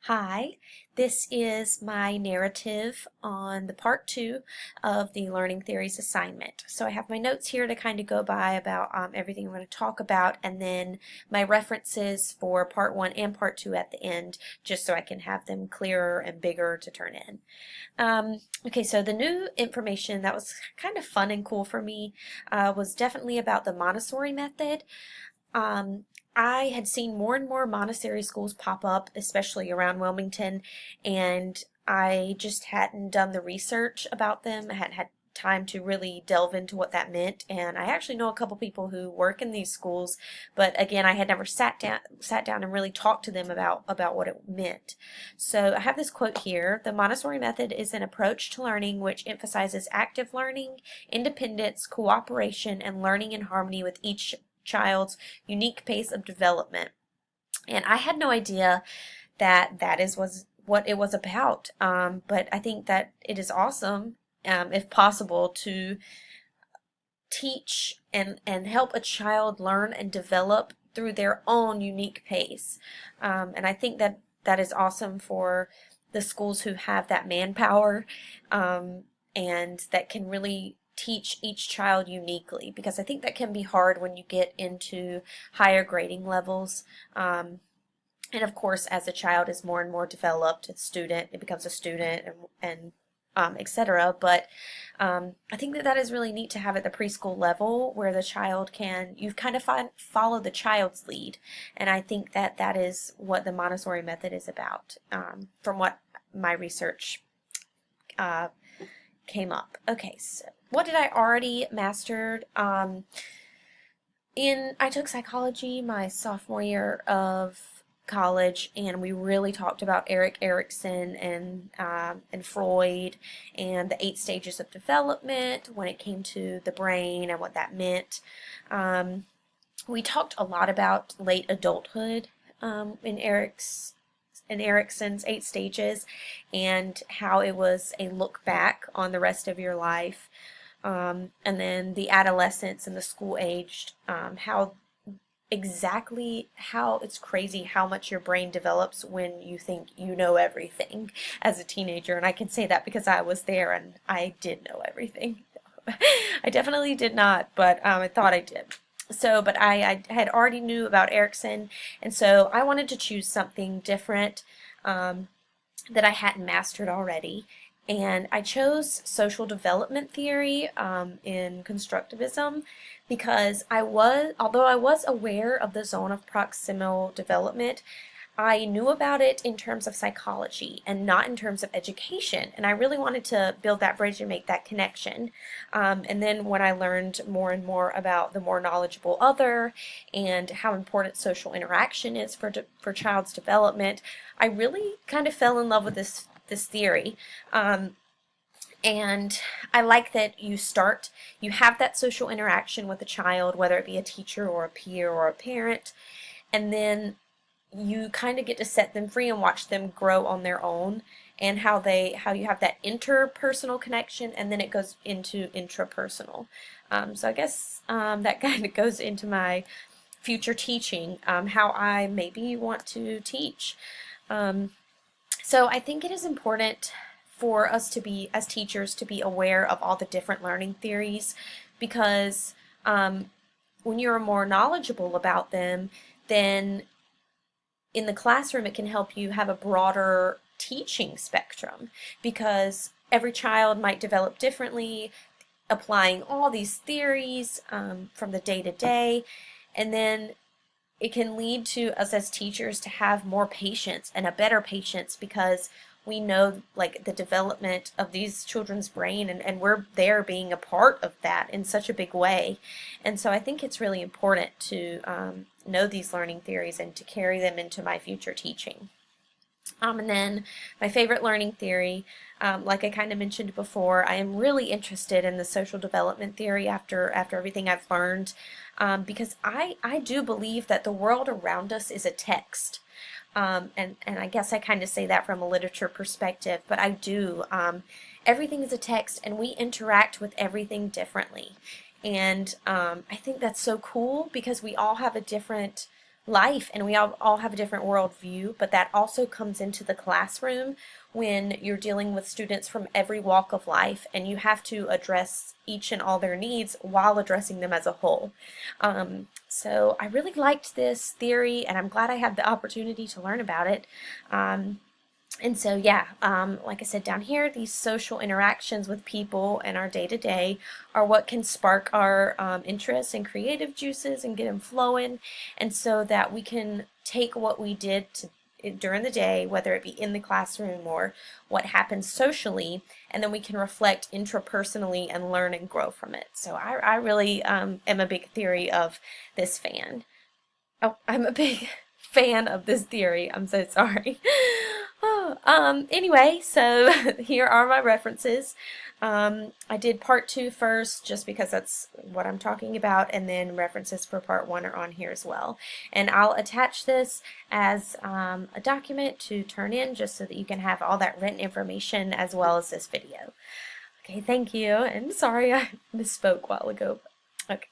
Hi, this is my narrative on the part two of the Learning Theories assignment. So I have my notes here to kind of go by about everything I'm going to talk about, and then my references for part one and part two at the end, just so I can have them clearer and bigger to turn in. Okay, so the new information that was kind of fun and cool for me was definitely about the Montessori method. Um, I had seen more and more Montessori schools pop up, especially around Wilmington, and I just hadn't done the research about them. I hadn't had time to really delve into what that meant, and I actually know a couple people who work in these schools, but again, I had never sat down and really talked to them about what it meant. So I have this quote here: "The Montessori method is an approach to learning which emphasizes active learning, independence, cooperation, and learning in harmony with each child's unique pace of development." And I had no idea that was what it was about. But I think that it is awesome, if possible, to teach and help a child learn and develop through their own unique pace. And I think that that is awesome for the schools who have that manpower, and that can really teach each child uniquely, because I think that can be hard when you get into higher grading levels. And of course, as a child is more and more developed, a student, it becomes a student, and etc. But I think that that is really neat to have at the preschool level, where the child can, you kind of follow the child's lead. And I think that that is what the Montessori method is about, from what my research came up. Okay, so what did I already mastered? I took psychology my sophomore year of college, and we really talked about Erik Erikson and Freud and the 8 stages of development when it came to the brain and what that meant. We talked a lot about late adulthood, in Erikson's 8 stages, and how it was a look back on the rest of your life. And then the adolescence and the school aged, how it's crazy how much your brain develops when you think you know everything as a teenager. And I can say that because I was there and I did know everything. I definitely did not, but I thought I did. So, but I had already knew about Erikson, and so I wanted to choose something different, that I hadn't mastered already. And I chose social development theory, in constructivism, because although I was aware of the zone of proximal development, I knew about it in terms of psychology and not in terms of education. And I really wanted to build that bridge and make that connection. And then when I learned more and more about the more knowledgeable other and how important social interaction is for child's development, I really kind of fell in love with this theory. And I like that you have that social interaction with a child, whether it be a teacher or a peer or a parent, and then you kind of get to set them free and watch them grow on their own, and how you have that interpersonal connection, and then it goes into intrapersonal. So I guess that kind of goes into my future teaching, how I maybe want to teach. So I think it is important for us to be, as teachers, to be aware of all the different learning theories, because when you're more knowledgeable about them, then in the classroom it can help you have a broader teaching spectrum, because every child might develop differently, applying all these theories from the day to day, and then it can lead to us as teachers to have more patience and a better patience, because we know, like, the development of these children's brain, and we're there being a part of that in such a big way. And so I think it's really important to know these learning theories and to carry them into my future teaching. And then my favorite learning theory, like I kind of mentioned before, I am really interested in the social development theory after everything I've learned, because I do believe that the world around us is a text. And I guess I kind of say that from a literature perspective, but I do. Everything is a text, and we interact with everything differently. And I think that's so cool, because we all have a different life, and we all have a different worldview, but that also comes into the classroom when you're dealing with students from every walk of life, and you have to address each and all their needs while addressing them as a whole. So I really liked this theory, and I'm glad I had the opportunity to learn about it. And so, yeah, like I said down here, these social interactions with people and our day-to-day are what can spark our interests and creative juices and get them flowing, and so that we can take what we did during the day, whether it be in the classroom or what happens socially, and then we can reflect intrapersonally and learn and grow from it. So I really am a big theory of this fan. Oh, I'm a big fan of this theory. I'm so sorry. Anyway, so here are my references. I did part 2 first just because that's what I'm talking about, and then references for part 1 are on here as well. And I'll attach this as a document to turn in just so that you can have all that written information as well as this video. Okay, thank you, and sorry I misspoke a while ago. Okay.